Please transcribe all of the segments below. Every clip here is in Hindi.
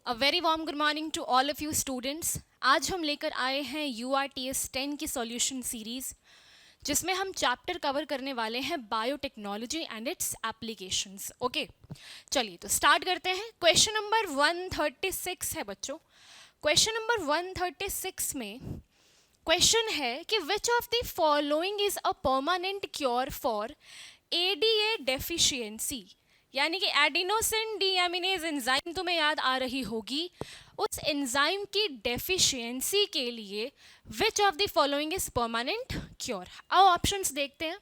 A very warm good morning to all of you students. आज हम लेकर आए हैं URTS 10 की सॉल्यूशन सीरीज, जिसमें हम चैप्टर कवर करने वाले हैं biotechnology and it's applications. Okay, चलिए तो स्टार्ट करते हैं। क्वेश्चन नंबर 136 है बच्चों। क्वेश्चन नंबर 136 में क्वेश्चन है कि विच of the following is a permanent cure for ADA deficiency, यानी कि एडिनोसिन डीएमिनेज एंजाइम तुम्हें याद आ रही होगी। उस एंजाइम की डेफिशिएंसी के लिए which of the following is permanent cure. आओ ऑप्शंस देखते हैं।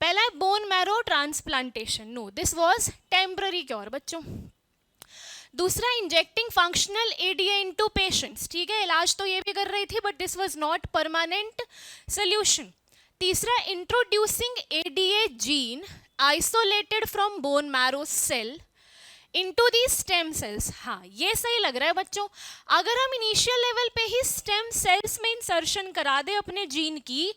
पहला है bone marrow transplantation, no this was temporary cure बच्चों। दूसरा, injecting functional ADA into patients, ठीक है, इलाज तो ये भी कर रही थी but this was not permanent solution. तीसरा, introducing ADA gene isolated from bone marrow cell into the stem cells. हाँ, ये सही लग रहा है बच्चों। अगर हम इनिशियल लेवल पे ही स्टेम सेल्स में इंसर्शन करा दे अपने जीन की,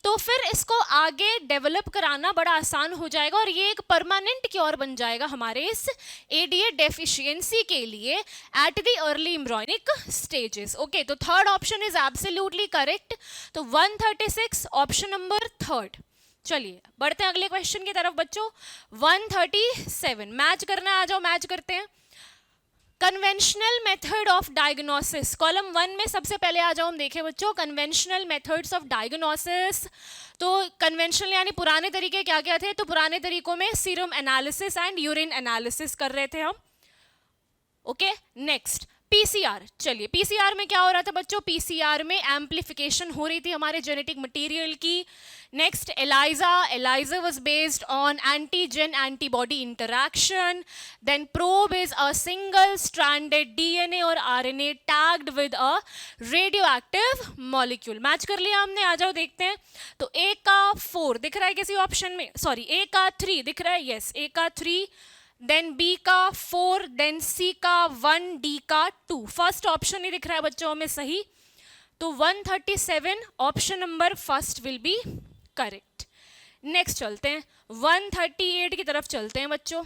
तो फिर इसको आगे डेवलप कराना बड़ा आसान हो जाएगा और ये एक परमानेंट क्योर बन जाएगा हमारे इस ADA डेफिशिएंसी के लिए at the early embryonic stages. Okay, तो third option is absolutely correct. तो 136 ऑप्शन नंबर थर्ड। चलिए बढ़ते हैं अगले क्वेश्चन की तरफ बच्चों। 137 मैच करना, आ जाओ मैच करते हैं। Conventional method of diagnosis, column 1 में सबसे पहले आ जाओ हम देखें बच्चों कन्वेंशनल मेथड्स ऑफ डायग्नोसिस। तो कन्वेंशनल यानी पुराने तरीके क्या क्या थे? तो पुराने तरीकों में serum analysis and urine analysis कर रहे थे हम। Okay, next PCR। चलिए PCR में क्या हो रहा था बच्चों? PCR में एम्प्लीफिकेशन हो रही थी हमारे जेनेटिक मटेरियल की। Next ELISA was based on antigen antibody interaction. Then probe is a single stranded DNA और RNA tagged with a radioactive molecule। Match कर लिया हमने, आ जाओ देखते हैं। तो A का 4 दिख रहा है किसी ऑप्शन में, सॉरी A का 3 दिख रहा है, यस A का 3, देन B का 4, देन C का 1, D का 2। फर्स्ट ऑप्शन ही दिख रहा है बच्चों हमें सही। तो 137 option number first will be correct. Next चलते हैं 138 की तरफ चलते हैं बच्चों।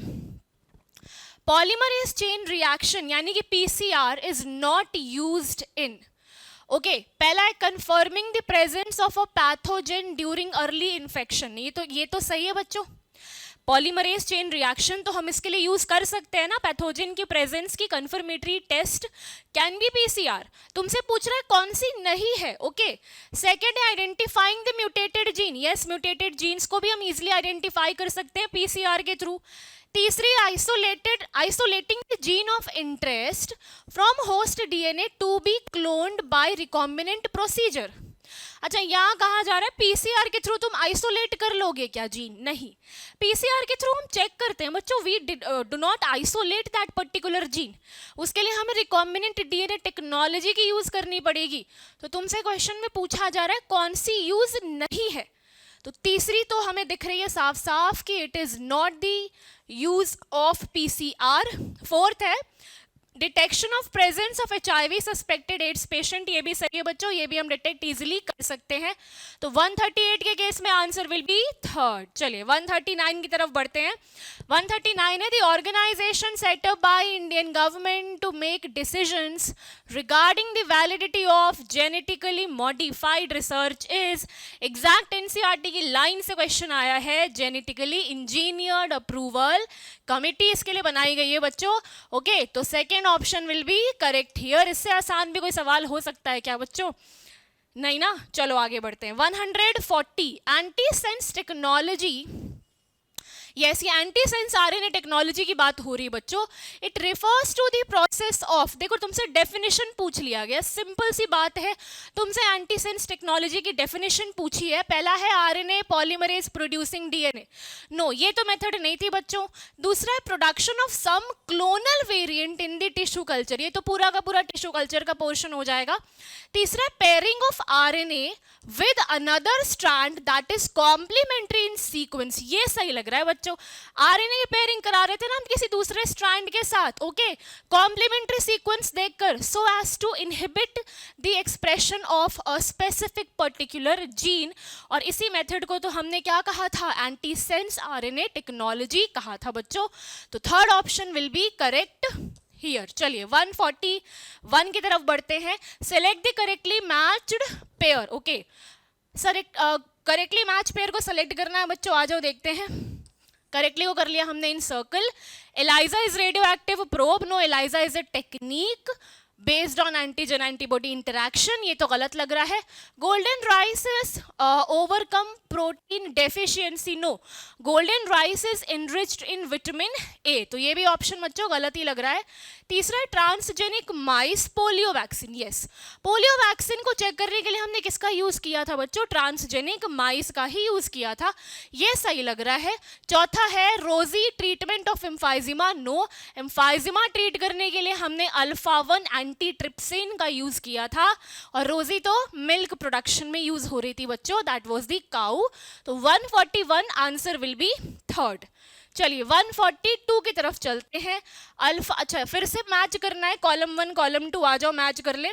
पॉलीमरेज चेन रिएक्शन यानी कि PCR is not used in. Okay, पहला है confirming the presence of a pathogen during early infection. ये तो सही है बच्चों। पॉलीमरेज चेन रिएक्शन तो हम इसके लिए यूज कर सकते हैं ना, पैथोजन की प्रेजेंस की confirmatory test can be PCR। तुमसे पूछ रहा है कौन सी नहीं है। ओके, सेकेंड है identifying the mutated gene, yes mutated genes को भी हम इजिली आइडेंटिफाई कर सकते हैं PCR के थ्रू। तीसरी, isolating the gene of interest from host DNA to be cloned by recombinant procedure. अच्छा, यहां कहा जा रहा है PCR के थ्रू तुम आइसोलेट कर लोगे क्या जीन? नहीं, PCR के थ्रू हम चेक करते हैं बच्चों, we do not isolate that particular gene. उसके लिए हमें रिकॉम्बिनेंट DNA टेक्नोलॉजी की यूज करनी पड़ेगी। तो तुमसे क्वेश्चन में पूछा जा रहा है कौन सी यूज नहीं है। तो तीसरी तो हमें दिख रही है साफ साफ कि it is not the use of PCR। Fourth है detection of presence of HIV suspected AIDS patient, ये भी सही है बच्चों, ये भी हम डिटेक्ट इजीली कर सकते हैं। तो 138 के केस में आंसर विल बी थर्ड। चलिए 139 की तरफ बढ़ते हैं। 139 है the organisation setup by Indian government to make decisions regarding the validity of genetically modified research is. Exact NCERT की लाइन से क्वेश्चन आया है, जेनेटिकली इंजीनियर्ड अप्रूवल कमिटी इसके लिए बनाई गई है बच्चों। ओके, तो second option will be correct here. इससे आसान भी कोई सवाल हो सकता है क्या बच्चों? नहीं ना। चलो आगे बढ़ते हैं। 140 एंटीसेंस टेक्नोलॉजी, यस ये एंटीसेंस RNA टेक्नोलॉजी की बात हो रही है बच्चों। It refers to the process of, देखो तुमसे डेफिनेशन पूछ लिया गया, सिंपल सी बात है, तुमसे एंटीसेंस टेक्नोलॉजी की डेफिनेशन पूछी है। पहला है RNA polymerase producing DNA, no ये तो मेथड नहीं थी बच्चों। दूसरा है production of some clonal variant in the tissue culture, ये तो पूरा का पूरा टिश्यू कल्चर का पोर्शन हो जाएगा। तीसरा है pairing of RNA with another strand that is complementary in sequence, ये सही लग रहा है बच्चों। RNA की पेयरिंग करा रहे थे ना हम किसी दूसरे स्ट्रैंड के साथ, ओके, कॉम्प्लीमेंट्री सीक्वेंस देखकर, so as to inhibit the expression of a specific particular gene. और इसी मेथड को तो हमने क्या कहा था? एंटीसेंस RNA टेक्नोलॉजी कहा था बच्चों। तो third option will be correct here. चलिए 141 की तरफ बढ़ते हैं। Select the correctly matched pair. Okay sir, correctly match pair को सेलेक्ट करना है बच्चों, आ जाओ देखते हैं। करेक्टली को कर लिया हमने in circle. ELISA is radio active probe, no ELISA is a technique based on antigen antibody interaction, ये तो गलत लग रहा है। Golden rice is overcome protein deficiency, no golden rice is enriched in vitamin A, तो ये भी ऑप्शन बच्चों गलत ही लग रहा है। तीसरा है ट्रांसजेनिक माइस polio vaccine, yes polio vaccine को चेक करने के लिए हमने किसका यूज किया था बच्चों, ट्रांसजेनिक माइस का ही यूज किया था, ये सही लग रहा है। चौथा है रोजी ट्रीटमेंट ऑफ एम्फाइजिमा, नो एम्फाइजिमा ट्रीट करने के लिए हमने अल्फा 1 एंटीट्रिप्सिन का यूज किया था, और रोजी तो मिल्क प्रोडक्शन में यूज हो रही थी बच्चों, दैट वाज द काउ। तो 141 आंसर विल बी थर्ड। चलिए 142 की तरफ चलते हैं। अल्फा, अच्छा फिर से मैच करना है, कॉलम 1 कॉलम 2 आ जाओ मैच कर ले।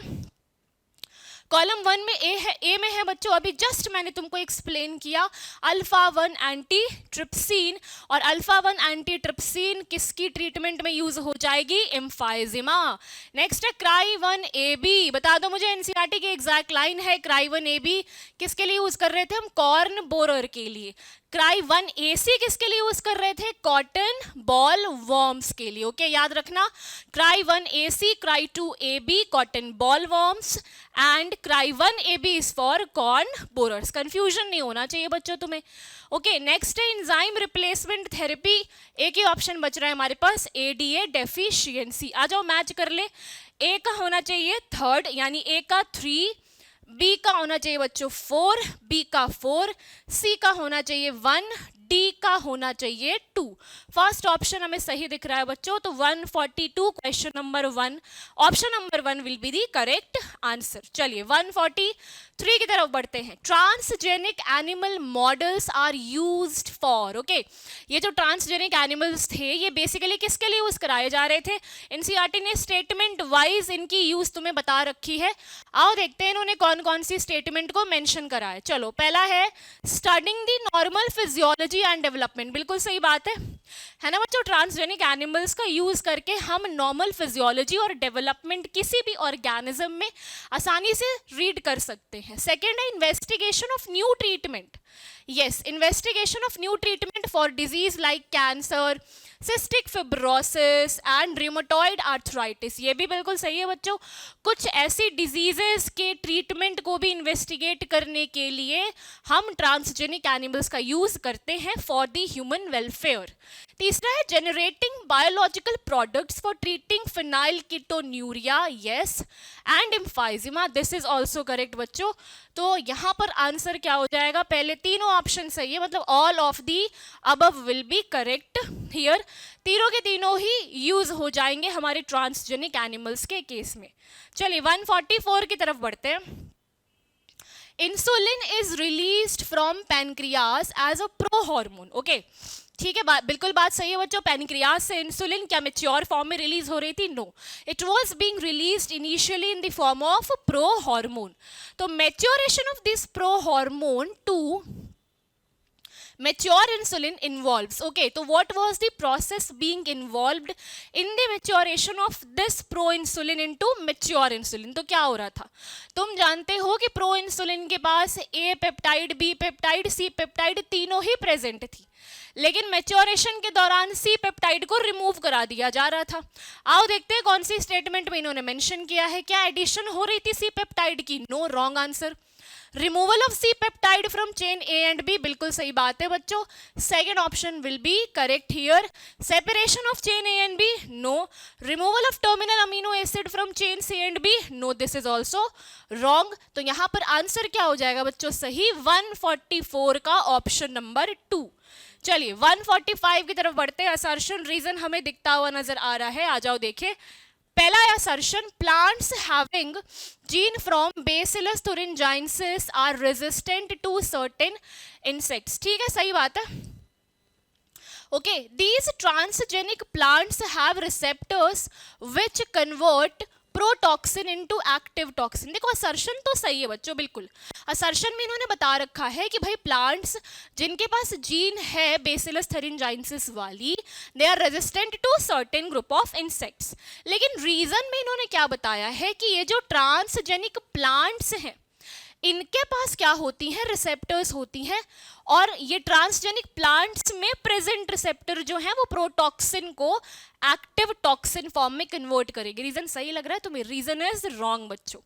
कॉलम 1 में ए है, ए में है बच्चों अभी जस्ट मैंने तुमको एक्सप्लेन किया अल्फा 1 एंटी ट्रिप्सिन, और अल्फा 1 एंटी ट्रिप्सिन किसकी ट्रीटमेंट में यूज हो जाएगी, एम्फाइजिमा। नेक्स्ट है क्राई 1 ए बी, बता दो मुझे एनसीईआरटी की एग्जैक्ट लाइन है, क्राई 1 ए बी किसके लिए यूज कर रहे थे हम, कॉर्न बोरर के लिए। क्राई 1 AC किसके लिए यूज कर रहे थे, कॉटन बॉल वॉर्म्स के लिए। ओके याद रखना, cry 1 AC, cry 2 AB cotton ball worms, and cry 1 AB is for corn borers. Confusion नहीं होना चाहिए बच्चों तुम्हें। ओके नेक्स्ट है इंजाइम रिप्लेसमेंट थेरेपी, एक ही ऑप्शन बच रहा है हमारे पास, ADA डेफिशिएंसी। आ जाओ मैच कर ले। ए का होना चाहिए थर्ड, यानी ए का 3, बी का होना चाहिए बच्चों 4, बी का 4, सी का होना चाहिए 1, डी का होना चाहिए 2। फर्स्ट ऑप्शन हमें सही दिख रहा है बच्चों, तो 142 question number 1, option number 1 will be the correct answer. चलिए 143 की तरफ बढ़ते हैं। Transgenic animal models are used for, okay ये जो ट्रांसजेनिक एनिमल्स थे ये बेसिकली किसके लिए यूज कराए जा रहे थे, एनसीईआरटी ने स्टेटमेंट वाइज इनकी यूज तुम्हें बता रखी है। आओ देखते हैं इन्होंने कौन कौन सी स्टेटमेंट को मेंशन करा है। चलो पहला है studying the normal physiology and development, बिल्कुल सही बात है ना बच्चों, ट्रांसजेनिक एनिमल्स का यूज करके हम नॉर्मल फिजियोलॉजी और डेवलपमेंट किसी भी ऑर्गेनिज्म में आसानी से रीड कर सकते हैं। सेकेंड है investigation of new treatment, yes investigation of new treatment for disease like cancer, cystic fibrosis and rheumatoid arthritis, ये भी बिल्कुल सही है बच्चों। कुछ ऐसी डिजीजेस के ट्रीटमेंट को भी इन्वेस्टिगेट करने के लिए हम ट्रांसजेनिक एनिमल्स का यूज करते हैं फॉर द ह्यूमन वेलफेयर। तीसरा है generating biological products for treating phenyl ketonuria, yes and emphysema, this is also correct बच्चों। तो यहाँ पर आंसर क्या हो जाएगा, पहले तीनों ऑप्शन सही है, मतलब all of the above will be correct here, तीनों के तीनों ही यूज हो जाएंगे हमारे ट्रांसजेनिक एनिमल्स के केस में। चलिए 144 की तरफ बढ़ते हैं। Insulin is released from pancreas as a pro hormone, okay ठीक है, बिल्कुल बात सही है बच्चों। पैनक्रियास से इंसुलिन क्या मैच्योर फॉर्म में रिलीज हो रही थी, no it was being released initially in the form of pro hormone. तो maturation of this pro hormone to mature insulin involves, okay so what was the process being involved in the maturation of this pro insulin into mature insulin, तो क्या हो रहा था, तुम जानते हो कि प्रो इंसुलिन के पास A peptide, B peptide, C peptide तीनों ही प्रेजेंट थी, लेकिन मैच्योरेशन के दौरान सी पेप्टाइड को रिमूव करा दिया जा रहा था। आओ देखते हैं कौन सी स्टेटमेंट में इन्होंने मेंशन किया है, क्या एडिशन हो रही थी सी पेप्टाइड की, no wrong answer. Removal of C peptide from chain A and B, बिल्कुल सही बात है बच्चों, second option will be correct here. Separation of chain A and B, no. Removal of terminal amino acid from chain C and B, no this is also wrong. तो यहां पर आंसर क्या हो जाएगा बच्चों, सही 144 का ऑप्शन नंबर 2। चलिए 145 की तरफ बढ़ते हैं। असर्शन रीजन हमें दिखता हुआ नजर आ रहा है, आ जाओ देखें। पहला assertion, plants having gene from bacillus thuringiensis are resistant to certain insects, ठीक है सही बात है। Okay these transgenic plants have receptors which convert protoxin into active toxin. देखो असर्शन तो सही है बच्चों, बिल्कुल असर्शन में इन्होंने बता रखा है कि भाई प्लांट्स जिनके पास जीन है बेसिलस थेरिंजाइनसिस वाली, they are resistant to certain group of insects. लेकिन रीजन में इन्होंने क्या बताया है कि ये जो ट्रांसजेनिक प्लांट्स हैं इनके पास क्या होती हैं, रिसेप्टर्स होती हैं, और ये ट्रांसजेनिक प्लांट्स में प्रेजेंट रिसेप्टर जो है वो प्रोटॉक्सिन को एक्टिव टॉक्सिन फॉर्म में कन्वर्ट करेगी। रीजन सही लग रहा है तुम्हें? रीजन इज रॉन्ग बच्चों।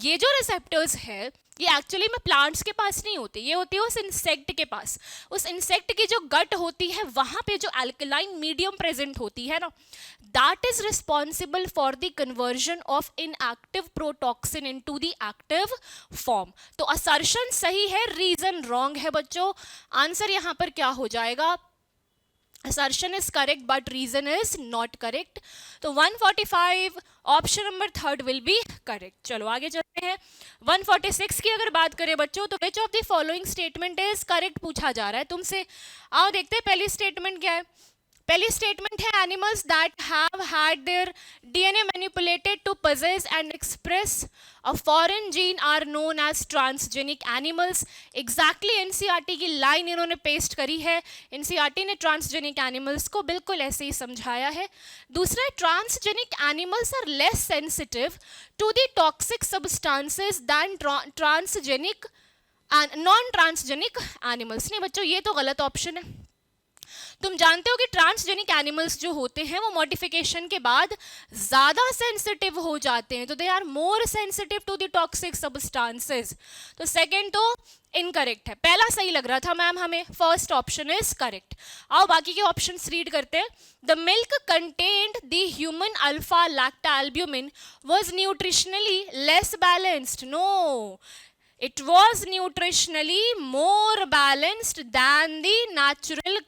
ये जो रिसेप्टर्स है ये एक्चुअली में प्लांट्स के पास नहीं होते, ये होती है उस इंसेक्ट के पास। उस इंसेक्ट की जो गट होती है वहां पे जो अल्कलाइन मीडियम प्रेजेंट होती है ना, that is responsible for the conversion of inactive protoxin into the active form. तो असर्शन सही है, रीजन रॉन्ग है बच्चों। आंसर यहां पर क्या हो जाएगा? assertion is correct but reason is not correct। तो 145 option number third will be correct. चलो आगे चलते हैं। 146 की अगर बात करें बच्चों तो विच of the following statement is correct पूछा जा रहा है तुमसे। आओ देखते हैं पहली स्टेटमेंट क्या है। पहली स्टेटमेंट है animals that have had their DNA manipulated to possess and express a foreign gene are known as transgenic animals। Exactly NCERT की लाइन इन्होंने पेस्ट करी है। एनसीईआरटी ने ट्रांसजेनिक एनिमल्स को बिल्कुल ऐसे ही समझाया है। दूसरा, transgenic animals are less sensitive to the toxic substances than transgenic non transgenic animals. नहीं बच्चों, ये तो गलत ऑप्शन है। तुम जानते हो कि ट्रांसजेनिक एनिमल्स जो होते हैं वो मॉडिफिकेशन के बाद ज्यादा सेंसिटिव हो जाते हैं, तो they are more sensitive to the toxic substances. तो सेकंड तो इनकरेक्ट है, पहला सही लग रहा था मैम हमें, फर्स्ट ऑप्शन इज करेक्ट। आओ बाकी के ऑप्शंस रीड करते हैं। The milk contained the human alpha lactalbumin was nutritionally less balanced. No, it was nutritionally more balanced than the natural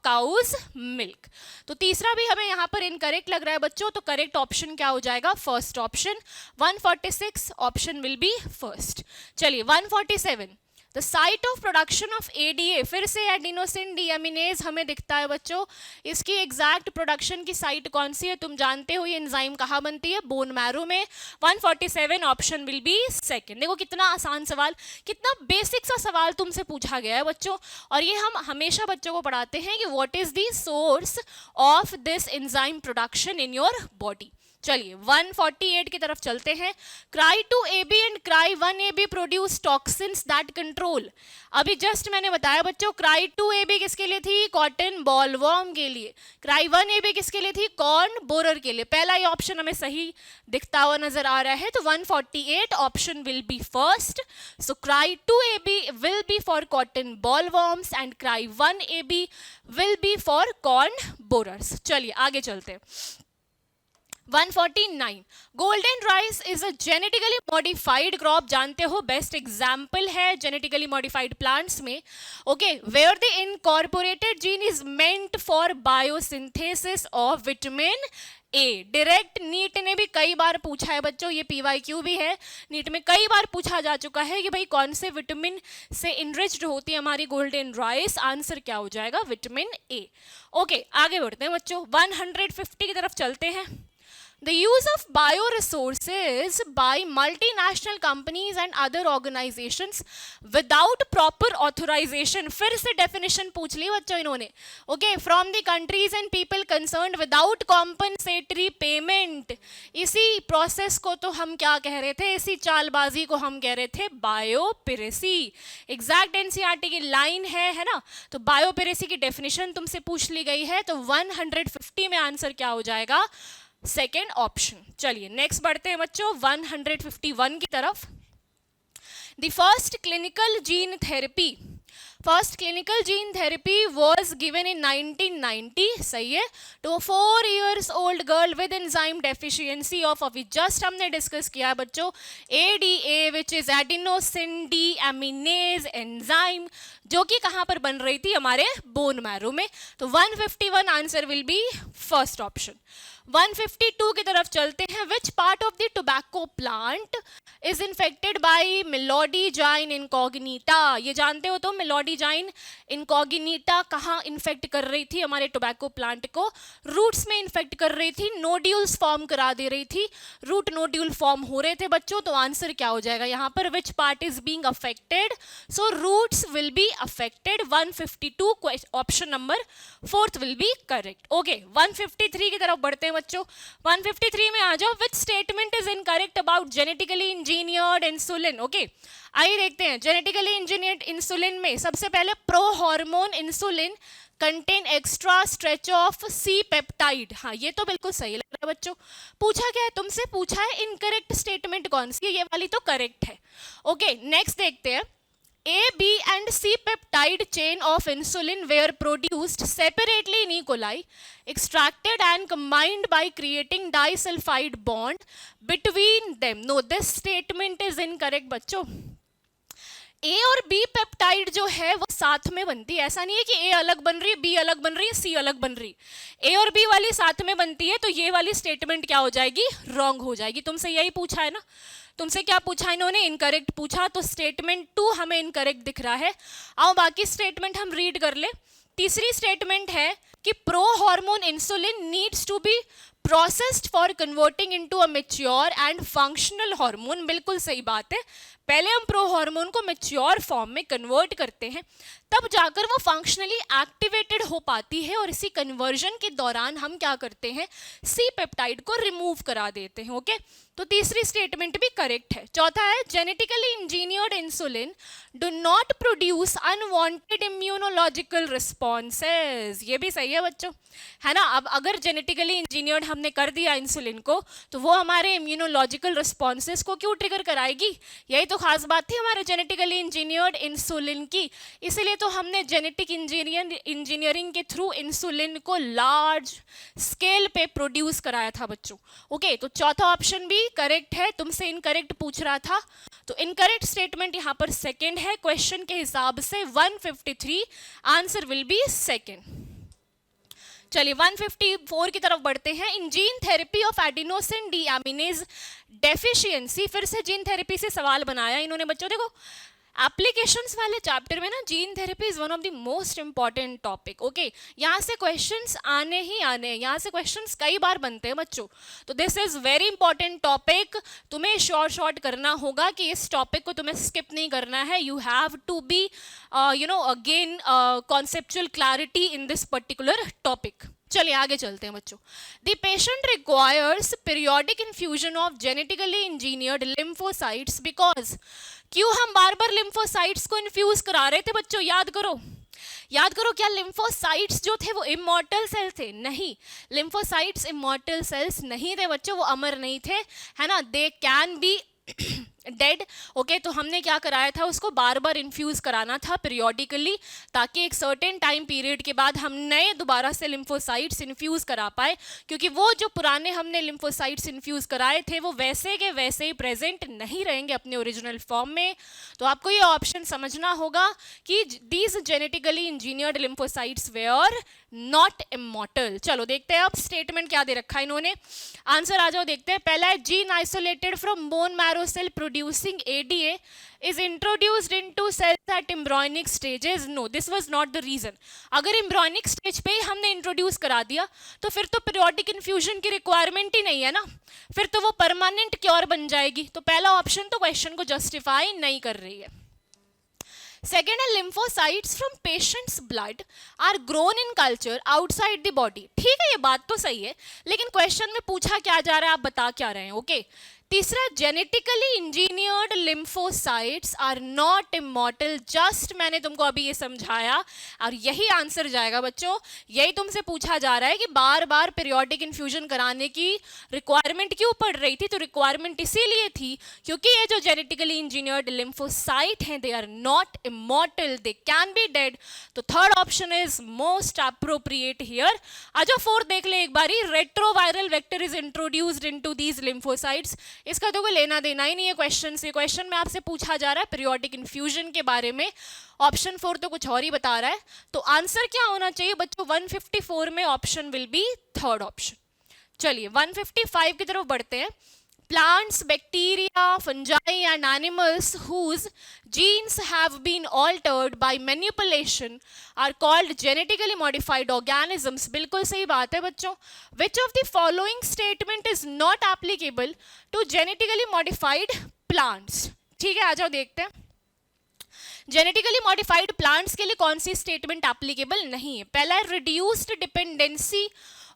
cow's milk। तो तीसरा भी हमें यहाँ पर इनकरेक्ट लग रहा है बच्चों, तो करेक्ट ऑप्शन क्या हो जाएगा? First option. 146 option will be first. चलिए 147, the site of production of ADA, फिर से एडिनोसिन डीएमिनेज हमें दिखता है बच्चों। इसकी एग्जैक्ट प्रोडक्शन की साइट कौन सी है? तुम जानते हो ये एंजाइम कहाँ बनती है? बोन मैरो में। 147 ऑप्शन विल बी सेकंड। देखो कितना आसान सवाल, कितना बेसिक सा सवाल तुमसे पूछा गया है बच्चों, और ये हम हमेशा बच्चों को पढ़ाते हैं कि what is the source of this enzyme production in your body. चलिए 148 की तरफ चलते हैं। Cry 2AB and cry 1AB produce toxins that control. अभी जस्ट मैंने बताया बच्चों, क्राई 2AB किसके लिए थी? कॉटन बॉलवर्म के लिए। क्राई 1AB किसके लिए थी? कॉर्न बोरर के लिए। पहला ही ऑप्शन हमें सही दिखता हुआ नजर आ रहा है, तो 148 option will be first. So cry 2AB will be for cotton bollworms and cry 1AB will be for corn borers. चलिए आगे चलते हैं। 149, golden rice is a genetically modified crop. जानते हो बेस्ट एग्जाम्पल है जेनेटिकली मॉडिफाइड प्लांट्स में, okay, where the incorporated gene is meant for biosynthesis of vitamin A. Direct NEET ने भी कई बार पूछा है बच्चों, ये पीवाईक्यू भी है, नीट में कई बार पूछा जा चुका है कि भाई कौन से विटामिन से इनरिच्ड होती है हमारी गोल्डन राइस। आंसर क्या हो जाएगा? Vitamin A. ओके आगे बढ़ते हैं बच्चों, 150 की तरफ चलते हैं। The use of bioresources by multinational companies and other organizations without proper authorization, फिर से definition पूछ ली बच्चों इन्होंने, okay, from the countries and people concerned without compensatory payment। इसी process को तो हम क्या कह रहे थे, इसी चालबाजी को हम कह रहे थे बायोपिरेसी। एग्जैक्ट एनसीईआरटी की लाइन है ना, तो बायोपिरेसी की definition तुमसे पूछ ली गई है, तो 150 में आंसर क्या हो जाएगा? Second option. चलिए नेक्स्ट बढ़ते हैं बच्चों 151 की तरफ। The first clinical gene therapy was given in 1990, सही है, to 4 years old girl with enzyme deficiency of, अभी जस्ट हमने डिस्कस किया है बच्चों, ADA which is adenosine deaminase enzyme, जो कि कहां पर बन रही थी? हमारे बोन मैरो में। तो 151 answer will be first option. 152 की तरफ चलते हैं. Which part of the tobacco plant is infected by Meloidogyne incognita. ये जानते हो तो मेलोडीजाइन इनकॉग्निटा कहाँ इन्फेक्ट कर रही थी हमारे टोबैको प्लांट को? रूट्स में इन्फेक्ट कर रही थी, नोड्यूल्स फॉर्म करा दे रही थी, रूट नोड्यूल फॉर्म हो रहे थे बच्चों. तो आंसर क्या हो जाएगा यहाँ पर? Which part is being affected? So roots will be affected. 152 option number 4th will be correct. Okay, 153 की तरफ बढ़ते हैं बच्चों. 153 में आ जाओ. Which statement is incorrect about genetically engineered insulin? Okay, आइए देखते हैं. जेनेटिकली इंजीनियर्ड इंसुलिन में सबसे पहले pro hormone insulin contain extra stretch of C peptide. हाँ, ये तो बिल्कुल सही लग रहा है बच्चों. पूछा क्या है तुमसे? पूछा है इनकरेक्ट स्टेटमेंट कौन सी है. ये वाली तो करेक्ट है. ओके, नेक्स्ट देखते हैं. A, B and C peptide chain of insulin were produced separately in E. coli, extracted and combined by creating disulfide bond between them. No, this statement is incorrect बच्चों. ए और बी पेप्टाइड जो है वो साथ में बनती है. ऐसा नहीं है कि ए अलग बन रही है, बी अलग बन रही है, सी अलग बन रही है. ए और बी वाली साथ में बनती है, तो ये वाली स्टेटमेंट क्या हो जाएगी? रॉन्ग हो जाएगी. तुमसे यही पूछा है ना. तुमसे क्या पूछा इन्होंने? इनकरेक्ट पूछा. तो स्टेटमेंट 2 हमें इनकरेक्ट दिख रहा है. आओ बाकी स्टेटमेंट हम रीड कर ले. तीसरी स्टेटमेंट है कि pro hormone insulin needs to be processed for converting into a mature and functional hormone. बिल्कुल सही बात है. पहले हम प्रो हार्मोन को मैच्योर फॉर्म में कन्वर्ट करते हैं, तब जाकर वो फंक्शनली एक्टिवेटेड हो पाती है. और इसी कन्वर्जन के दौरान हम क्या करते हैं? सी पेप्टाइड को रिमूव करा देते हैं. ओके, तो तीसरी स्टेटमेंट भी करेक्ट है. चौथा है genetically engineered insulin do not produce unwanted immunological responses. ये भी सही है बच्चों, है ना. अब अगर जेनेटिकली इंजीनियर्ड हमने कर दिया इंसुलिन को, तो वो हमारे इम्यूनोलॉजिकल रिस्पॉन्सेज को क्यों ट्रिगर कराएगी? यही तो खास बात थी हमारे जेनेटिकली इंजीनियर्ड इंसुलिन की. इसीलिए तो हमने जेनेटिक इंजीनियरिंग के थ्रू इंसुलिन को लार्ज स्केल पे प्रोड्यूस कराया था बच्चों. ओके, तो चौथा ऑप्शन भी करेक्ट है. तुमसे इनकरेक्ट पूछ रहा था, तो इनकरेक्ट स्टेटमेंट यहां पर सेकंड है. क्वेश्चन के हिसाब से 153 आंसर विल बी सेकंड. चलिए 154 की तरफ बढ़ते हैं. In gene therapy of adenosine deaminase deficiency. फिर से जीन थेरेपी से सवाल बनाया इन्होंने बच्चों. देखो, एप्लीकेशंस वाले चैप्टर में ना gene therapy is one of the most important topic. Okay, यहाँ से क्वेश्चंस आने ही आने हैं. यहाँ से क्वेश्चंस कई बार बनते हैं बच्चों. तो this is very important topic. तुम्हें शॉर्ट करना होगा कि इस टॉपिक को तुम्हें स्किप नहीं करना है. You have to be again conceptual clarity in this particular topic. चलिए आगे चलते हैं बच्चों. The patient requires periodic infusion of genetically engineered lymphocytes because. क्यों हम बार बार लिम्फोसाइट्स को इन्फ्यूज करा रहे थे बच्चों? याद करो, याद करो. क्या लिम्फोसाइट्स जो थे वो इमॉर्टल सेल्स थे? नहीं, लिम्फोसाइट्स इमॉर्टल सेल्स नहीं थे बच्चों. वो अमर नहीं थे, है ना. दे कैन बी डेड. ओके, तो हमने क्या कराया था? उसको बार बार इन्फ्यूज कराना था पीरियोडिकली, ताकि एक सर्टेन टाइम पीरियड के बाद हम नए दोबारा से लिम्फोसाइट्स इन्फ्यूज करा पाए. क्योंकि वो जो पुराने हमने लिम्फोसाइट्स इन्फ्यूज कराए थे वो वैसे के वैसे ही प्रेजेंट नहीं रहेंगे अपने ओरिजिनल फॉर्म में. तो आपको ये ऑप्शन समझना होगा कि these genetically engineered lymphocytes were not immortal. चलो देखते हैं अब स्टेटमेंट क्या दे रखा है इन्होंने. आंसर आ जाओ देखते हैं. पहला है gene isolated from bone marrow cell producing ADA is introduced into cells at embryonic stages. No, this was not the reason. अगर embryonic stage पे हमने इंट्रोड्यूस करा दिया तो फिर तो पीरियोडिक इन्फ्यूजन की रिक्वायरमेंट ही नहीं है ना. फिर तो वो परमानेंट क्योर बन जाएगी. तो पहला ऑप्शन तो क्वेश्चन को जस्टिफाई नहीं कर रही है. सेकेंड है lymphocytes from patient's blood are grown in culture outside the body. ठीक है, ये बात तो सही है, लेकिन क्वेश्चन में पूछा क्या जा रहा है, आप बता क्या रहे हैं. ओके, तीसरा genetically engineered lymphocytes are not immortal. Just मैंने तुमको अभी ये समझाया और यही आंसर जाएगा बच्चों. यही तुमसे पूछा जा रहा है कि बार बार पीरियोडिक इन्फ्यूजन कराने की रिक्वायरमेंट क्यों पड़ रही थी. तो रिक्वायरमेंट इसीलिए थी क्योंकि ये जो जेनेटिकली इंजीनियर्ड लिम्फोसाइट हैं they are not immortal, they can be dead. तो third option is most appropriate here. आ जाओ फोर्थ देख ले एक बारी. Retroviral vector is introduced into these lymphocytes. इसका तो कोई लेना देना ही नहीं है क्वेश्चन से. क्वेश्चन में आपसे पूछा जा रहा है पीरियोडिक इन्फ्यूजन के बारे में. ऑप्शन 4 तो कुछ और ही बता रहा है. तो आंसर क्या होना चाहिए बच्चों? 154 में option will be third option. चलिए 155 की तरफ बढ़ते हैं. Plants, bacteria, fungi and animals whose genes have been altered by manipulation are called genetically modified organisms. बिल्कुल सही बात है बच्चों. Which of the following statement is not applicable to genetically modified plants? ठीक है, आ जाओ देखते हैं. जेनेटिकली मॉडिफाइड प्लांट्स के लिए कौन सी स्टेटमेंट एप्लीकेबल नहीं है? पहला है reduced dependency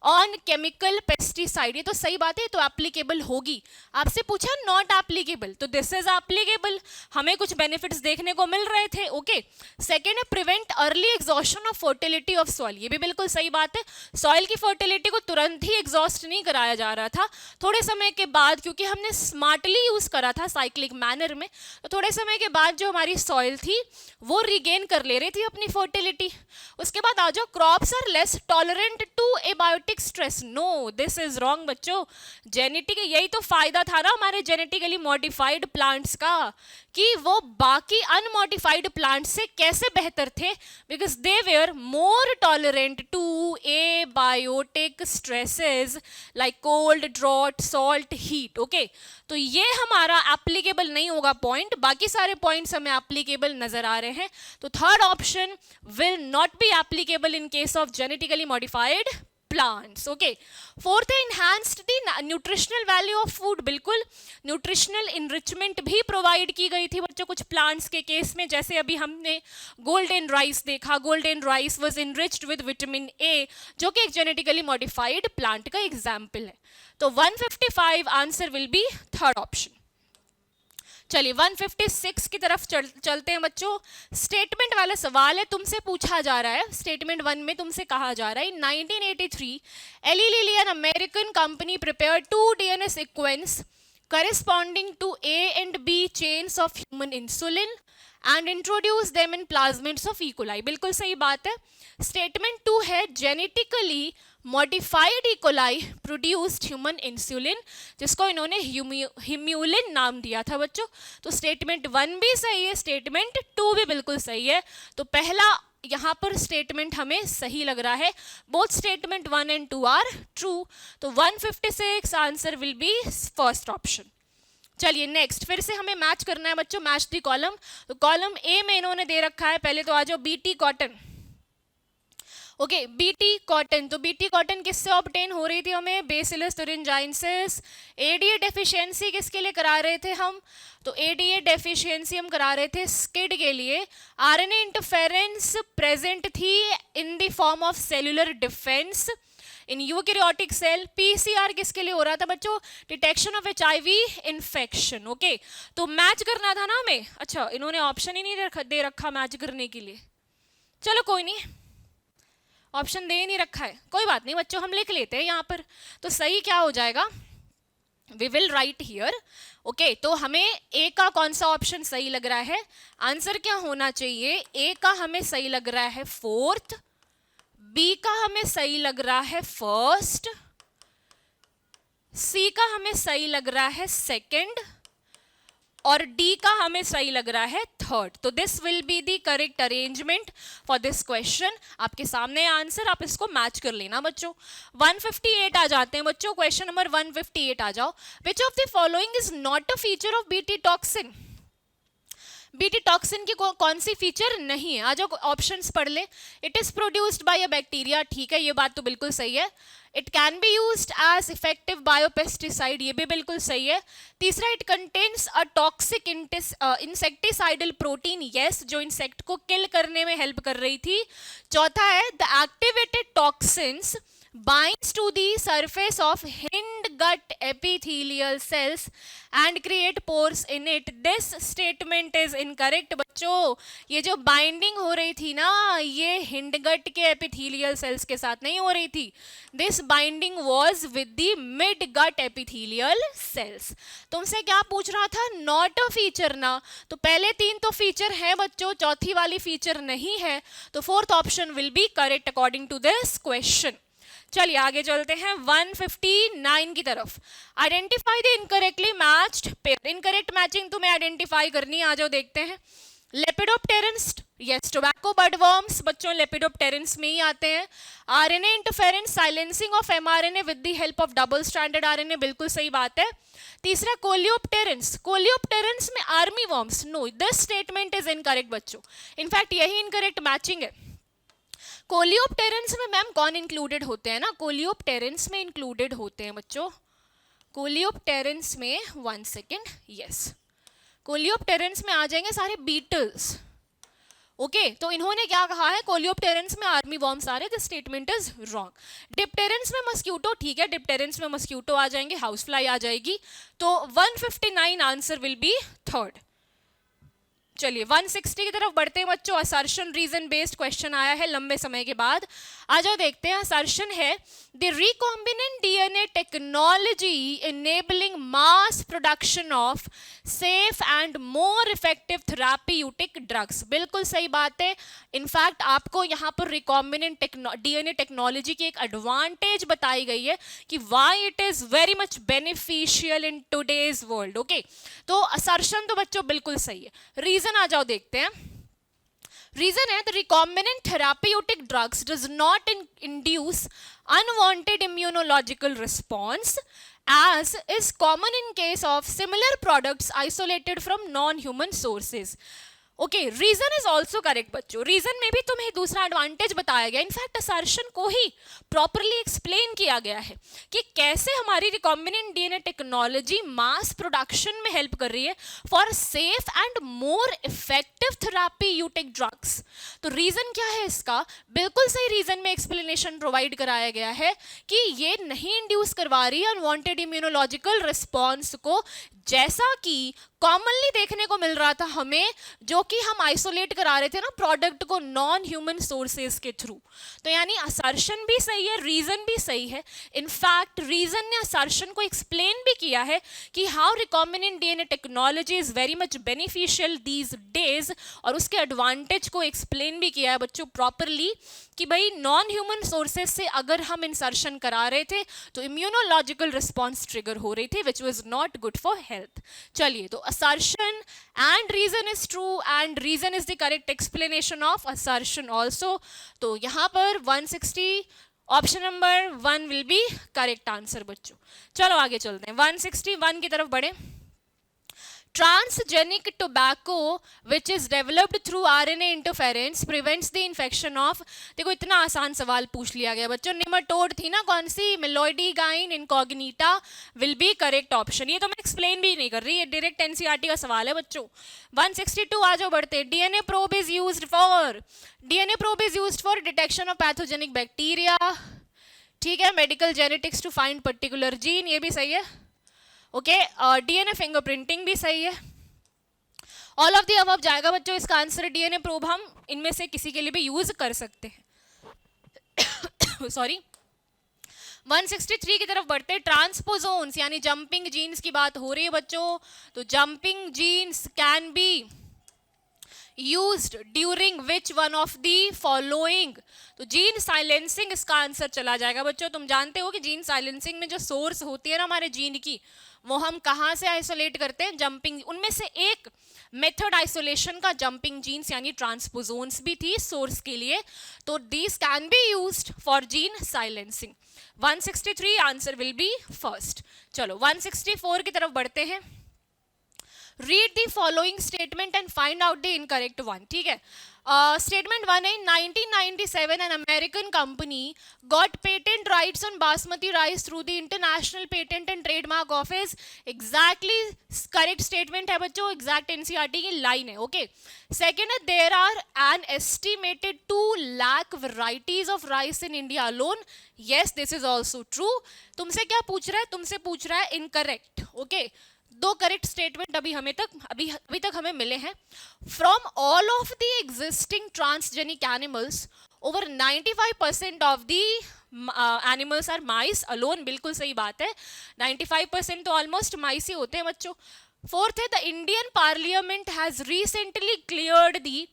on chemical pesticide. ये तो सही बात है, तो एप्लीकेबल होगी. आपसे पूछा नॉट एप्लीकेबल, तो दिस इज एप्लीकेबल. हमें कुछ बेनिफिट्स देखने को मिल रहे थे. ओके. सेकेंड है prevent early exhaustion of fertility of soil. ये भी बिल्कुल सही बात है. सॉइल की फर्टिलिटी को तुरंत ही एग्जॉस्ट नहीं कराया जा रहा था, थोड़े समय के बाद, क्योंकि हमने स्मार्टली यूज करा था साइक्लिक मैनर में, तो थोड़े समय के बाद जो हमारी सॉइल थी वो रिगेन कर ले रही थी अपनी फर्टिलिटी. उसके बाद आ जाओ crops are less tolerant to abiotic stress. No, this is wrong बच्चों. जेनेटिक, यही तो फायदा था ना हमारे जेनेटिकली मॉडिफाइड प्लांट्स का, कि वो बाकी अनमॉडिफाइड प्लांट्स से कैसे बेहतर थे, because they were more tolerant to abiotic stresses like cold, drought, salt, heat. Okay, तो ये हमारा एप्लीकेबल नहीं होगा पॉइंट. बाकी सारे पॉइंट्स हमें एप्लीकेबल नजर आ रहे हैं. तो third option will not be applicable in case of genetically modified plants. Okay. Fourth है enhanced the nutritional value of food. बिल्कुल, न्यूट्रिशनल इनरिचमेंट भी प्रोवाइड की गई थी बच्चों कुछ प्लांट्स के केस में. जैसे अभी हमने गोल्डन राइस देखा. Golden rice was enriched with vitamin A, जो कि एक जेनेटिकली मॉडिफाइड प्लांट का एग्जाम्पल है. तो 155 answer will be third option. चलिए 156 की तरफ चलते हैं बच्चों. स्टेटमेंट वाला सवाल है, तुमसे पूछा जा रहा है. स्टेटमेंट 1 में तुमसे कहा जा रहा है, in 1983 Eli Lilly an American company prepare 2 DNA sequence corresponding to A and B chains of human insulin and introduce them in plasmids of E. coli. बिल्कुल सही बात है. स्टेटमेंट 2 है genetically modified E. coli produced human insulin, जिसको इन्होंने हिम्यूलिन नाम दिया था बच्चों. तो स्टेटमेंट 1 भी सही है, स्टेटमेंट 2 भी बिल्कुल सही है. तो पहला यहाँ पर स्टेटमेंट हमें सही लग रहा है. Both statement 1 and 2 are true. तो 156 answer will be first option. चलिए नेक्स्ट, फिर से हमें मैच करना है बच्चों, मैच दी कॉलम. तो कॉलम ए में इन्होंने दे रखा है, पहले तो आ जाओ BT cotton. Okay, BT cotton. तो बीटी कॉटन किससे ऑब्टेन हो रही थी हमें? बेसिलस तुरिंजाइनसिस. एडीए डेफिशिएंसी किसके लिए करा रहे थे हम? तो एडीए डेफिशिएंसी हम करा रहे थे स्किड के लिए. आरएनए इंटरफेरेंस प्रेजेंट थी in the form of cellular defence in eukaryotic cell. PCR किसके लिए हो रहा था बच्चों? Detection of HIV infection. Okay, तो मैच करना था ना हमें. अच्छा, इन्होंने ऑप्शन ही नहीं दे रखा मैच करने के लिए. चलो कोई नहीं, ऑप्शन दे नहीं रखा है, कोई बात नहीं बच्चों, हम लिख लेते हैं यहाँ पर. तो सही क्या हो जाएगा? We will write here. Okay, तो हमें ए का कौन सा ऑप्शन सही लग रहा है? आंसर क्या होना चाहिए? ए का हमें सही लग रहा है फोर्थ, बी का हमें सही लग रहा है फर्स्ट, सी का हमें सही लग रहा है सेकंड, और डी का हमें सही लग रहा है थर्ड. तो this will be the correct arrangement for this question. आपके सामने आंसर, आप इसको मैच कर लेना बच्चों. 158 आ जाते हैं बच्चों. क्वेश्चन नंबर 158 आ जाओ. विच of the following is not a feature of BT toxin? BT toxin की कौन सी फीचर नहीं है? आ जाओ ऑप्शंस पढ़ ले. It is produced by a bacteria. ठीक है, ये बात तो बिल्कुल सही है. It can be used as effective biopesticide. ये भी बिल्कुल सही है. तीसरा, it contains a toxic insecticidal protein. Yes, जो इंसेक्ट को किल करने में हेल्प कर रही थी. चौथा है, the activated toxins binds to the surface of hindgut epithelial cells and create pores in it. This statement is incorrect बच्चों. ये जो बाइंडिंग हो रही थी ना, ये हिंडगट के एपिथेलियल सेल्स के साथ नहीं हो रही थी. This binding was with the midgut epithelial cells. तुमसे क्या पूछ रहा था? नॉट अ फीचर ना. तो पहले तीन तो फीचर है बच्चों, चौथी वाली फीचर नहीं है. तो fourth option will be correct according to this question. चलिए आगे चलते हैं 159 की तरफ. Identify the incorrectly matched pair. Incorrect matching तुम्हें आइडेंटिफाई करनी है. आ जाओ देखते हैं. लेपिडोप्टेरन्स, यस, टोबैको बडवर्म्स बच्चों लेपिडोप्टेरन्स में ही आते हैं। RNA interference, silencing of mRNA with the help of double stranded RNA, बिल्कुल सही बात है। तीसरा कोलियोप्टेरन्स, कोलियोप्टेरन्स में army worms, no this statement is incorrect बच्चों, इनफैक्ट यही इनकरेक्ट मैचिंग है। कोलियोप्टेरन्स में मैम कौन इंक्लूडेड होते हैं ना, कोलियोप्टेरन्स में इंक्लूडेड होते हैं बच्चों, कोलियोप्टेरन्स में, वन सेकेंड, यस, कोलियोप्टेरन्स में आ जाएंगे सारे बीटल्स। ओके तो इन्होंने क्या कहा है, कोलियोप्टेरन्स में आर्मी वॉर्म्स आ रहे, this statement is wrong. Dipterans में मस्क्यूटो, ठीक है, डिप्टेरेंस में मस्क्यूटो आ जाएंगे, हाउस फ्लाई आ जाएगी, तो 159 आंसर विल बी थर्ड। चलिए 160 की तरफ बढ़ते हैं बच्चों। असर्शन रीजन बेस्ड क्वेश्चन आया है लंबे समय के बाद, आ जाओ देखते हैं। असर्शन है the recombinant DNA technology enabling mass production of safe and more effective therapeutic drugs, बिल्कुल सही बात है। इनफैक्ट आपको यहाँ पर रिकॉम्बिनेंट डीएनए टेक्नोलॉजी की एक एडवांटेज बताई गई है कि why it is very much beneficial in today's world. Okay तो असर्शन तो बच्चों बिल्कुल सही है। रीजन आ जाओ देखते हैं। रीजन है the recombinant therapeutic drugs does not induce unwanted immunological response as is common in case of similar products isolated from non-human sources. Okay reason is also correct बच्चों, रीजन में भी तुम्हें दूसरा एडवांटेज बताया गया, इनफैक्ट असर्शन को ही प्रॉपरली एक्सप्लेन किया गया है कि कैसे हमारी recombinant DNA technology mass production में हेल्प कर रही है for safe and more effective therapeutic drugs. तो रीजन क्या है इसका, बिल्कुल सही रीजन में एक्सप्लेनेशन प्रोवाइड कराया गया है कि ये नहीं इंड्यूस करवा रही है अनवांटेड इम्यूनोलॉजिकल रिस्पॉन्स को, जैसा कि कॉमनली देखने को मिल रहा था हमें, जो कि हम आइसोलेट करा रहे थे ना प्रोडक्ट को नॉन ह्यूमन सोर्सेज के थ्रू। तो यानी असर्शन भी सही है, रीजन भी सही है। इनफैक्ट रीजन ने असर्शन को एक्सप्लेन भी किया है कि how recombinant DNA technology is very much beneficial these days, और उसके एडवांटेज को एक्सप्लेन भी किया है बच्चों प्रॉपरली कि भाई नॉन ह्यूमन सोर्सेज से अगर हम इंसर्शन करा रहे थे तो इम्यूनोलॉजिकल रिस्पॉन्स ट्रिगर हो रही थी which was not good for health. चलिए तो assertion and reason is true and reason is the correct explanation of assertion also. तो यहाँ पर 160 option number 1 will be correct answer बच्चों। चलो आगे चलते हैं, 161 की तरफ बढ़े। Transgenic tobacco which is developed through RNA interference prevents the infection of, देखो इतना आसान सवाल पूछ लिया गया बच्चों, निमेटोड थी ना कौन सी, Meloidogyne incognita will be correct option. ये तो मैं एक्सप्लेन भी नहीं कर रही, ये डायरेक्ट एनसीईआरटी का सवाल है बच्चों। 162 आ जाओ बढ़ते। DNA probe is used for, DNA probe is used for detection of pathogenic bacteria, ठीक है, medical genetics to find particular gene, ये भी सही है। ओके डीएनए फिंगरप्रिंटिंग भी सही है। ऑल ऑफ द अबव जाएगा बच्चों इसका आंसर। डीएनए प्रोब हम इनमें से किसी के लिए भी यूज कर सकते हैं। सॉरी 163 की तरफ बढ़ते हैं। ट्रांसपोजोन्स यानी जंपिंग जीन्स की बात हो रही है बच्चों, तो jumping genes can be used during which one of the following, तो जीन साइलेंसिंग इसका आंसर चला जाएगा बच्चों। तुम जानते हो कि जीन साइलेंसिंग में जो सोर्स होती है ना हमारे जीन की, वो हम कहाँ से आइसोलेट करते हैं, जंपिंग, उनमें से एक मेथड आइसोलेशन का जंपिंग जीन्स यानी ट्रांसपोजोन्स भी थी सोर्स के लिए, तो these can be used for gene silencing. 163 answer will be first. चलो 164 की तरफ बढ़ते हैं। Read the following statement and find out the incorrect one, ठीक है। Statement 1 है 1997 an American company got patent rights on basmati rice through the International Patent and Trademark Office, exactly correct statement है बच्चों, exact NCERT की line है। ओके सेकेंड है there are an estimated 2 lakh varieties of rice in India alone, yes this is also true। तुमसे क्या पूछ रहा है, तुमसे पूछ रहा है इनकरेक्ट। ओके दो करेक्ट स्टेटमेंट अभी तक हमें मिले हैं। From all of the existing transgenic animals over 95% of the animals are mice alone, बिल्कुल सही बात है, 95% तो ऑलमोस्ट माइस ही होते हैं बच्चों। फोर्थ है the Indian parliament has recently cleared the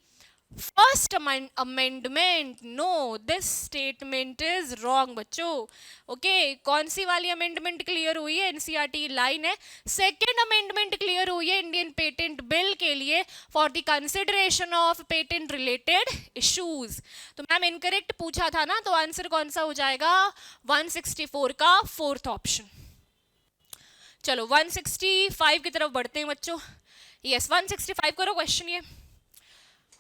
first amendment, no this statement is wrong बच्चों। ओके, कौन सी वाली अमेंडमेंट क्लियर हुई है? एनसीईआरटी लाइन है, सेकेंड अमेंडमेंट क्लियर हुई है इंडियन पेटेंट बिल के लिए for the consideration of patent related issues. तो मैम इनकरेक्ट पूछा था ना, तो आंसर कौन सा हो जाएगा? 164 का फोर्थ ऑप्शन। चलो 165 की तरफ बढ़ते हैं बच्चों। यस 165 करो क्वेश्चन ये।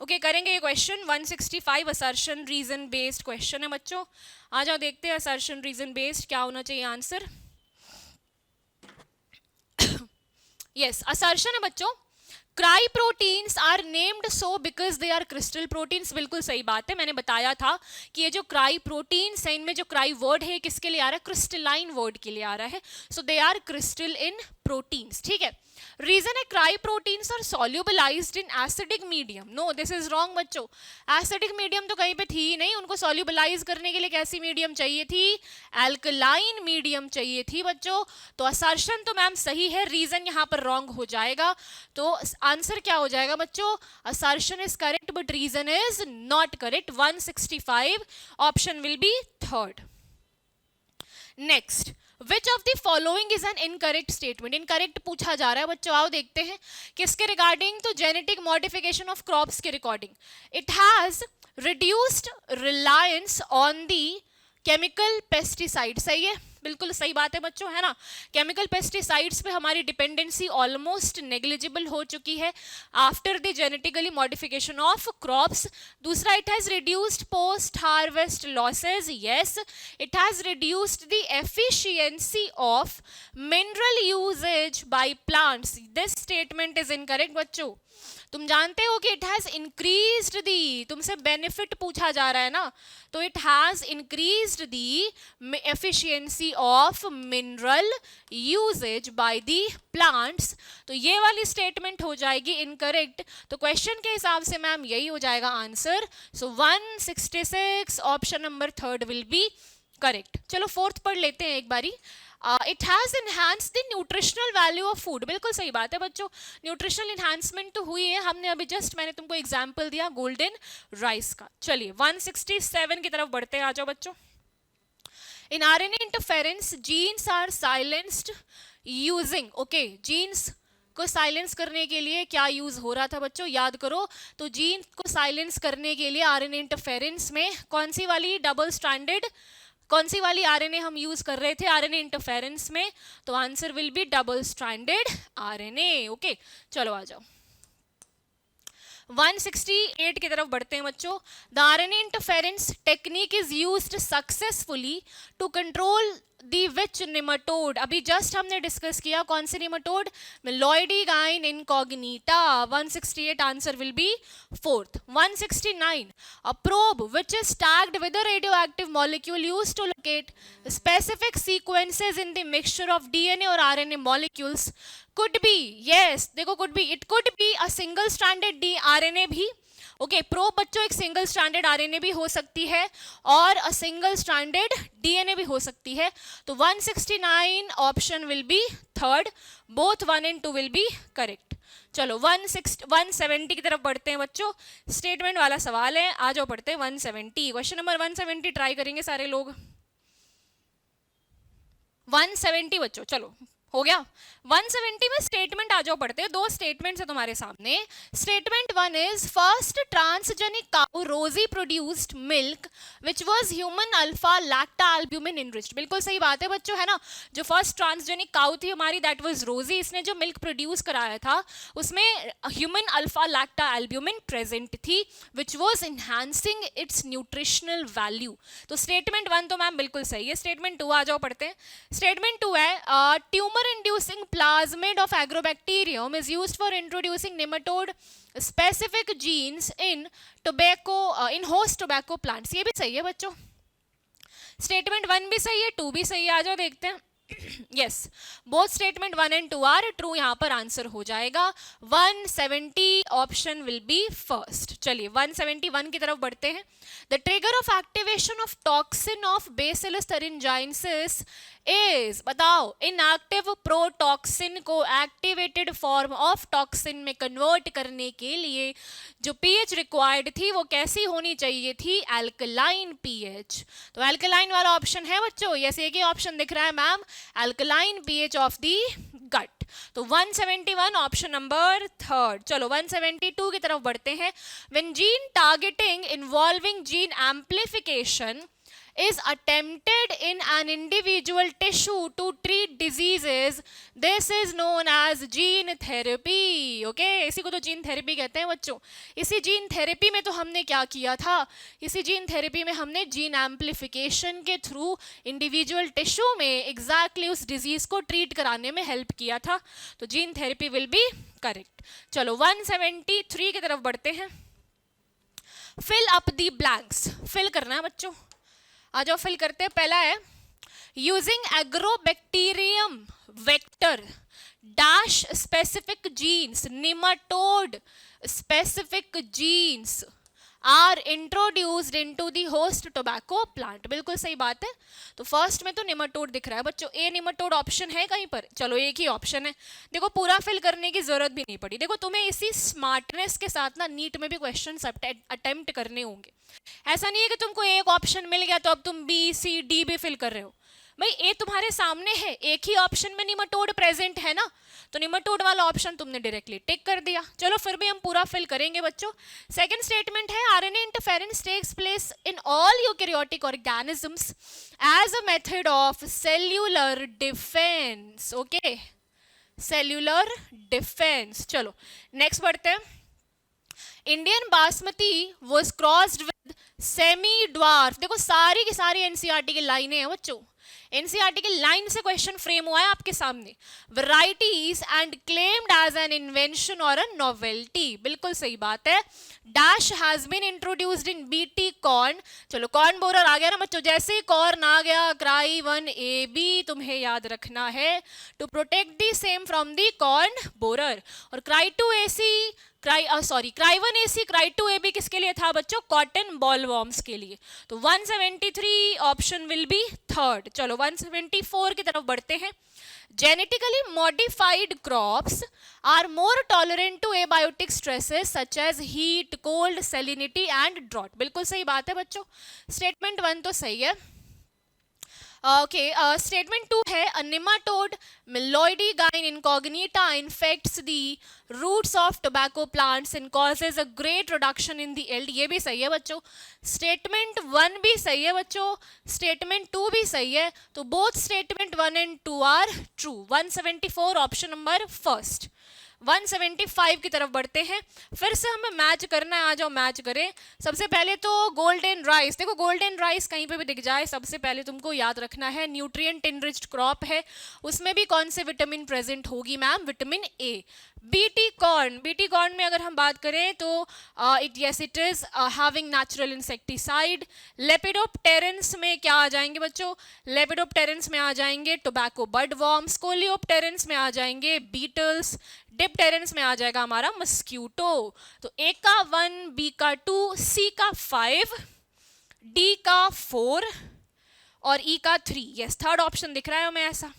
ओके करेंगे ये question 165 assertion reason based question है बच्चों। आ जाओ देखते हैं असर्शन रीजन बेस्ड क्या होना चाहिए आंसर। यस असर्शन है बच्चों, cry proteins are named so because they are crystal proteins. बिल्कुल सही बात है, मैंने बताया था कि ये जो क्राई प्रोटीन्स है इनमें जो क्राई वर्ड है किसके लिए आ रहा है? क्रिस्टलाइन वर्ड के लिए आ रहा है। So they are crystal in proteins, ठीक है। रीजन है cry proteins are solubilized in acidic medium. No this is wrong बच्चों, एसिडिक मीडियम तो कहीं पे थी ही नहीं, उनको सॉल्युबलाइज करने के लिए कैसी मीडियम चाहिए थी? एल्कलाइन मीडियम चाहिए थी बच्चों। तो असर्शन तो मैम सही है, रीजन यहाँ पर रॉन्ग हो जाएगा। तो आंसर क्या हो जाएगा बच्चों? Assertion is correct but reason is not correct. 165 option will be third. Next, which of the following is an incorrect statement? Incorrect पूछा जा रहा है बच्चों, आओ देखते हैं किसके रिगार्डिंग? तो जेनेटिक मॉडिफिकेशन ऑफ क्रॉप्स के recording. It has reduced reliance on the chemical pesticide. सही है, बिल्कुल सही बात है बच्चों, है ना। केमिकल पेस्टिसाइड्स पे हमारी डिपेंडेंसी ऑलमोस्ट नेग्लिजिबल हो चुकी है after the genetically modification of crops. दूसरा, it has reduced post harvest losses. Yes, it has reduced the efficiency of mineral usages by plants. This statement is incorrect बच्चों। तुम जानते हो कि इट हैज इंक्रीज्ड दी, तुमसे बेनिफिट पूछा जा रहा है ना, तो it has increased the efficiency of mineral usages by the plants. तो ये वाली स्टेटमेंट हो जाएगी इनकरेक्ट। तो क्वेश्चन के हिसाब से मैम यही हो जाएगा answer. So 166 option number third will be correct. चलो फोर्थ पढ़ लेते हैं एक बारी। It has enhance the nutritional value of food. बिल्कुल सही बात है बच्चों, न्यूट्रिशनल इनहांसमेंट तो हुई है, हमने अभी जस्ट मैंने तुमको एग्जांपल दिया गोल्डन राइस का। चलिए 167 की तरफ बढ़ते हैं, आ जाओ बच्चों। In RNA interference genes are silenced using. Okay, genes को साइलेंस करने के लिए क्या यूज हो रहा था बच्चों? याद करो। तो जीन को साइलेंस करने के लिए आरएनए इंटरफेरेंस में कौन सी वाली डबल स्ट्रैंडेड, कौन सी वाली आरएनए हम यूज कर रहे थे आरएनए इंटरफेरेंस में? तो answer will be double stranded RNA. Okay चलो आ जाओ 168 की तरफ बढ़ते हैं बच्चों। The RNA interference technique is used successfully to control the which nematode. अभी जस्ट हमने डिस्कस किया कौन से निमेटोड? Meloidogyne incognita. 168 answer will be fourth. 169, a probe which is tagged with a radioactive molecule used to locate specific sequences in the mixture of DNA or RNA molecules could be, yes देखो could be, it could be a single stranded RNA भी। ओके प्रोब बच्चों एक सिंगल स्ट्रैंडेड आरएनए भी हो सकती है और अ सिंगल स्ट्रैंडेड डीएनए भी हो सकती है। तो 169 option will be third, both 1 and 2 will be correct. चलो 170 की तरफ बढ़ते हैं बच्चों, स्टेटमेंट वाला सवाल है, आ जाओ पढ़ते हैं 170। क्वेश्चन नंबर 170 ट्राई करेंगे सारे लोग। 170 बच्चों चलो हो गया। 170 में स्टेटमेंट आ जाओ पढ़ते हैं, दो स्टेटमेंट्स है तुम्हारे सामने। Statement 1 is first transgenic cow Rosie produced milk which was human alpha lactalbumin enriched. बिल्कुल सही बात है बच्चों, है ना। जो फर्स्ट ट्रांसजेनिक काउ थी हमारी दैट वाज रोजी, इसने जो मिल्क प्रोड्यूस कराया था उसमें ह्यूमन अल्फा लैक्टा एल्ब्यूमिन प्रेजेंट थी which was enhancing it's nutritional value. तो स्टेटमेंट 1 तो मैम बिल्कुल सही है। स्टेटमेंट 2 आ जाओ पढ़ते हैं। स्टेटमेंट 2 है tumour inducing plasmid of agrobacterium is used for introducing nematode specific genes in tobacco in host tobacco plants। ये भी सही है बच्चों, स्टेटमेंट 1 भी सही है 2 भी सही है। आ जाओ देखते हैं। Yes both statement 1 and 2 are true, यहाँ पर आंसर हो जाएगा 170 ऑप्शन विल बी फर्स्ट। चलिए 171 की तरफ बढ़ते हैं। The trigger of activation of toxin of bacillus thuringiensis is, बताओ, इनएक्टिव प्रोटॉक्सिन को एक्टिवेटेड फॉर्म ऑफ टॉक्सिन में कन्वर्ट करने के लिए जो पीएच रिक्वायर्ड थी वो कैसी होनी चाहिए थी? Alkaline pH. तो एल्कलाइन वाला ऑप्शन है बच्चों, यस, एक ही ऑप्शन दिख रहा है ma'am, alkaline pH of the gut. तो 171 ऑप्शन नंबर थर्ड। चलो 172 की तरफ बढ़ते हैं। When gene targeting involving gene amplification is attempted in an individual tissue to treat diseases, this is known as gene therapy. Okay, इसी को तो जीन थेरेपी कहते हैं बच्चों। इसी जीन थेरेपी में तो हमने क्या किया था, इसी जीन थेरेपी में हमने जीन एम्प्लीफिकेशन के थ्रू इंडिविजुअल टिश्यू में एग्जैक्टली उस डिजीज को ट्रीट कराने में हेल्प किया था। तो gene therapy will be correct. चलो 173 की तरफ बढ़ते हैं। Fill up the blanks, fill करना है बच्चों, आ जाओ फिल करते हैं। पहला है using agrobacterium vector dash specific genes, nematode specific genes are introduced into the host tobacco plant. बिल्कुल सही बात है। तो फर्स्ट में तो निमाटोड दिख रहा है बच्चों, ए निमाटोड ऑप्शन है कहीं पर? चलो एक ही ऑप्शन है। देखो पूरा फिल करने की जरूरत भी नहीं पड़ी। देखो तुम्हें इसी स्मार्टनेस के साथ ना नीट में भी क्वेश्चंस अटेम्प्ट करने होंगे। ऐसा नहीं है कि तुमको एक ऑप्शन मिल गया तो अब तुम बी सी डी भी फिल कर रहे हो। भाई ए तुम्हारे सामने है, एक ही ऑप्शन में निमाटोड प्रेजेंट है ना, तो निमाटोड वाला ऑप्शन तुमने डायरेक्टली टिक कर दिया। चलो फिर भी हम पूरा फिल करेंगे बच्चों। सेकंड स्टेटमेंट है RNA interference takes place in all eukaryotic organisms as a method of cellular defence. Okay, cellular defence. चलो नेक्स्ट बढ़ते हैं। Indian basmati was crossed with semi dwarf. देखो सारी की सारी एनसीईआरटी की लाइनें हैं बच्चों, एनसीईआरटी की लाइन से क्वेश्चन फ्रेम हुआ है आपके सामने। Varieties and claimed as an invention or a novelty. बिल्कुल सही बात है। Dash has been introduced in BT corn. चलो कॉर्न बोरर आ गया ना बच्चों, जैसे ही कॉर्न आ गया क्राई 1AB तुम्हें याद रखना है to protect the same from the corn borer. और cry 2AC cry 1AC cry 2AB किसके लिए था बच्चों? कॉटन बॉलवॉर्म्स के लिए। तो 173 ऑप्शन विल बी थर्ड। चलो 174 की तरफ बढ़ते हैं। Genetically modified crops are more tolerant to abiotic stresses such as heat, cold, salinity and drought. बिल्कुल सही बात है बच्चों। स्टेटमेंट 1 तो सही है। ओके, स्टेटमेंट 2 है अ nematode Meloidegain incognita infects the roots of tobacco plants and causes a great reduction in the yield। ये भी सही है बच्चों। स्टेटमेंट 1 भी सही है बच्चों, स्टेटमेंट 2 भी सही है। तो both statement 1 and 2 are true. 174 option number first. 175 की तरफ बढ़ते हैं। फिर से हमें मैच करना है, आ जाओ मैच करें। सबसे पहले तो गोल्डन राइस, देखो गोल्डन राइस कहीं पे भी दिख जाए सबसे पहले तुमको याद रखना है न्यूट्रिएंट इनरिच्ड क्रॉप है, उसमें भी कौन से विटामिन प्रेजेंट होगी ma'am? Vitamin A. BT corn में अगर हम बात करें तो it is having natural insecticide. Lepidopterans में क्या आ जाएंगे बच्चों? लेपिडोप्टेरेंस में आ जाएंगे टोबैको बड वॉर्म्स। कोलियोप्टेरेंस में आ जाएंगे बीटल्स। डिप्टेरेंस में आ जाएगा हमारा मस्क्यूटो। तो ए का 1, बी का 2, सी का 5, डी का 4 और ई का 3। यस, थर्ड ऑप्शन दिख रहा है हमें ऐसा।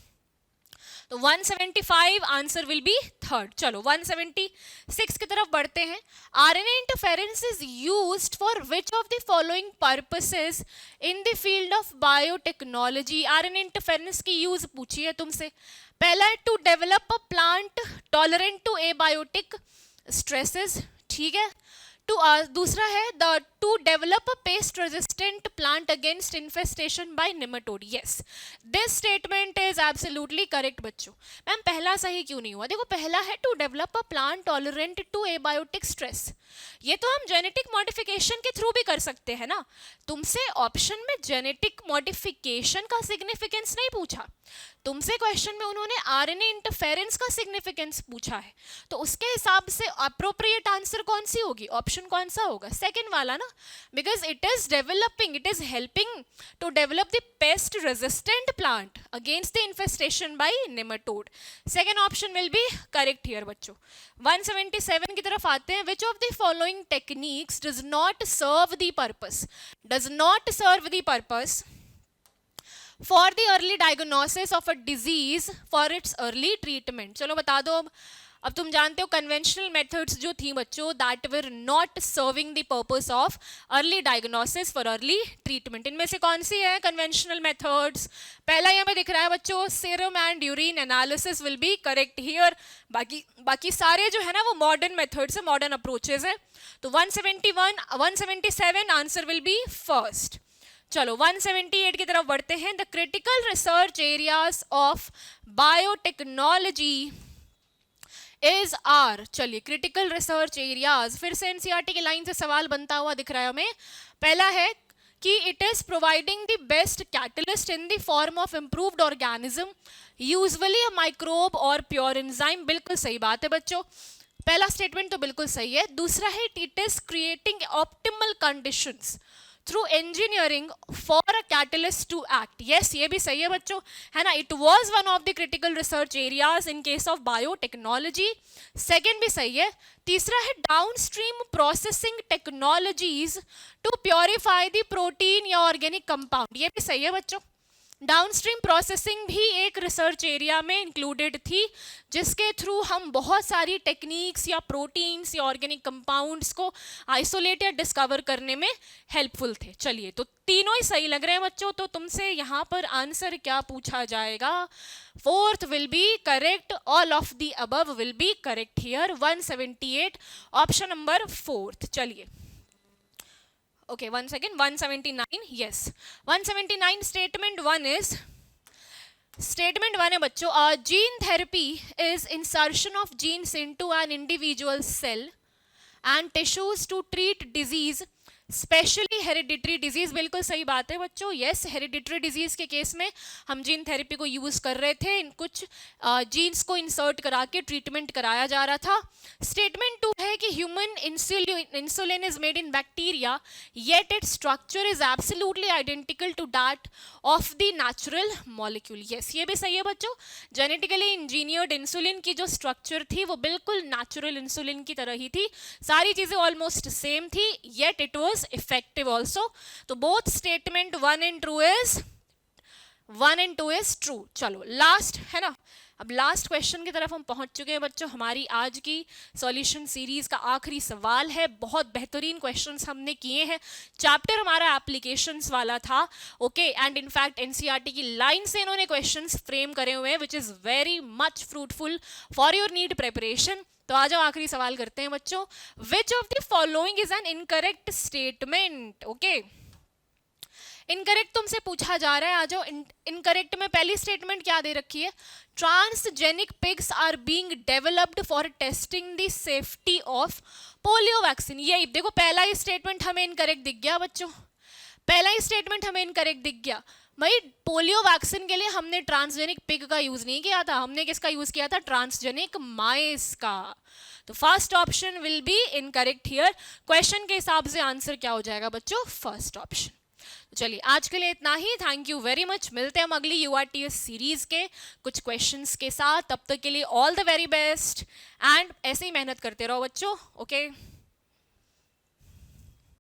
तो 175 आंसर विल बी थर्ड। चलो 176 की तरफ बढ़ते हैं। RNA interference is used for which of the following purposes in the field of biotechnology. RNA interference की यूज पूछी है तुमसे। पहला है to develop a plant tolerant to abiotic stresses, ठीक है। दूसरा है the to develop a pest resistant plant against infestation by nematode. Yes, this statement is absolutely correct बच्चों। मैम पहला सही क्यों नहीं हुआ? देखो पहला है to develop a plant tolerant to abiotic stress, ये तो हम जेनेटिक मॉडिफिकेशन के थ्रू भी कर सकते हैं ना। तुमसे ऑप्शन में जेनेटिक मॉडिफिकेशन का सिग्निफिकेंस नहीं पूछा, तुमसे क्वेश्चन में उन्होंने आरएनए इंटरफेरेंस का सिग्निफिकेंस पूछा है। तो उसके हिसाब से अप्रोप्रिएट आंसर कौन सी होगी? ऑप्शन कौन सा होगा? सेकंड वाला ना, because it is developing, it is helping to develop the pest resistant plant against the infestation by nematode. Second option will be correct here बच्चों। 177 की तरफ आते हैं। Which of the following techniques does not serve the purpose? Does not serve the purpose for the early diagnosis of a disease for its early treatment. चलो बता दो अब तुम जानते हो कन्वेंशनल मेथड्स जो थी बच्चों that were not serving the purpose of early diagnosis for early treatment. इनमें से कौन सी है कन्वेंशनल मेथड्स? पहला यहाँ पे दिख रहा है बच्चों serum and urine analysis will be correct here. बाकी सारे जो है ना वो मॉडर्न मेथड्स है, मॉडर्न अप्रोचेस है। तो 171 177 आंसर विल बी फर्स्ट। चलो 178 की तरफ बढ़ते हैं। The critical research areas of biotechnology is are. चलिए क्रिटिकल रिसर्च एरियाज फिर से एनसीईआरटी की लाइन से सवाल बनता हुआ दिख रहा है हमें। पहला है कि it is providing the best catalyst in the form of improved organism usually a microbe और प्योर एंजाइम। बिल्कुल सही बात है बच्चों, पहला स्टेटमेंट तो बिल्कुल सही है। दूसरा है it is creating optimal conditions through engineering for a catalyst to act. Yes ये भी सही है बच्चों, है ना। It was one of the critical research areas in case of biotechnology. Second भी सही है। तीसरा है downstream processing technologies to purify the protein या ऑर्गेनिक कंपाउंड। ये भी सही है बच्चों। डाउनस्ट्रीम प्रोसेसिंग भी एक रिसर्च एरिया में इंक्लूडेड थी जिसके थ्रू हम बहुत सारी टेक्निक्स या प्रोटीन्स या ऑर्गेनिक कंपाउंड्स को आइसोलेट या डिस्कवर करने में हेल्पफुल थे। चलिए तो तीनों ही सही लग रहे हैं बच्चों। तो तुमसे यहाँ पर आंसर क्या पूछा जाएगा? Fourth will be correct, all of the above will be correct here. 178 option number fourth. चलिए okay, one second, 179, yes, 179 statement 1 is, statement 1 है बच्चों, gene therapy is insertion of genes into an individual cell and tissues to treat disease specially hereditary disease. बिल्कुल सही बात है बच्चों, यस हेरिडिटरी डिजीज के केस में हम जीन थेरेपी को यूज कर रहे थे, इन कुछ जीन्स को इंसर्ट करा के ट्रीटमेंट कराया जा रहा था। स्टेटमेंट 2 है कि human insulin is made in bacteria yet its structure is absolutely identical to that of the natural molecule. Yes ये भी सही है बच्चों, जेनेटिकली इंजीनियर्ड इंसुलिन की जो स्ट्रक्चर थी वो बिल्कुल नेचुरल इंसुलिन की तरह ही थी, सारी चीजें ऑलमोस्ट सेम थी, yet it was effective also। तो both statement 1 and 2 is true। चलो लास्ट है ना, अब लास्ट क्वेश्चन की तरफ हम पहुंच चुके हैं बच्चों। हमारी आज की सॉल्यूशन सीरीज का आखिरी सवाल है। बहुत बेहतरीन क्वेश्चंस हमने किए हैं। चैप्टर हमारा एप्लीकेशंस वाला था, ओके, एंड इनफैक्ट एनसीईआरटी की लाइन से इन्होंने क्वेश्चंस फ्रेम करे हुए हैं which is very much fruitful for your need preparation. तो आ जाओ आखिरी सवाल करते हैं बच्चों। विच of the following is an incorrect statement? Okay, incorrect तुमसे पूछा जा रहा है, आ जाओ। इनकरेक्ट में पहली स्टेटमेंट क्या दे रखी है? Transgenic pigs are being developed for testing the safety of polio vaccine. ये देखो पहला ही स्टेटमेंट हमें इनकरेक्ट दिख गया बच्चों, पहला ही स्टेटमेंट हमें इनकरेक्ट दिख गया। भाई पोलियो वैक्सीन के लिए हमने ट्रांसजेनिक पिग का यूज नहीं किया था, हमने किसका यूज किया था? ट्रांसजेनिक माइस का। तो first option will be incorrect here. Question के हिसाब से आंसर क्या हो जाएगा बच्चों? First option. चलिए आज के लिए इतना ही, थैंक यू वेरी मच। मिलते हैं हम अगली यूआरटीएस सीरीज के कुछ क्वेश्चंस के साथ। तब तक के लिए all the very best and ऐसे ही मेहनत करते रहो बच्चों, ओके।